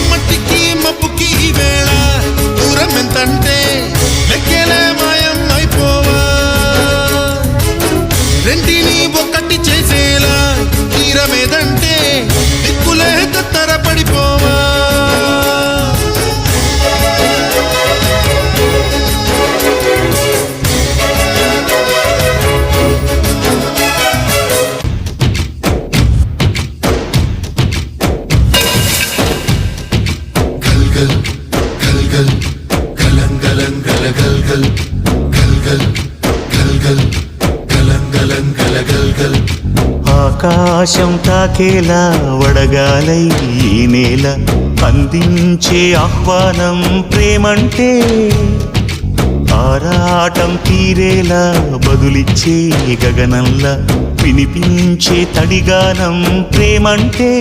మట్టికి మప్పుకి వేళ దూరం ఎంతంటే లెక్కలే మాయం అయిపోవా రెంటిని ఒక్కటి చేసేలా తీరమేదంటే దిక్కులే తత్తర పడిపోవా ఆకాశం తాకేలా వడగాలై ఈ నేల అందించే ఆహ్వానం ప్రేమంటే ఆరాటం తీరేలా బదులిచ్చే గగనంలా వినిపించే తడిగానం ప్రేమంటే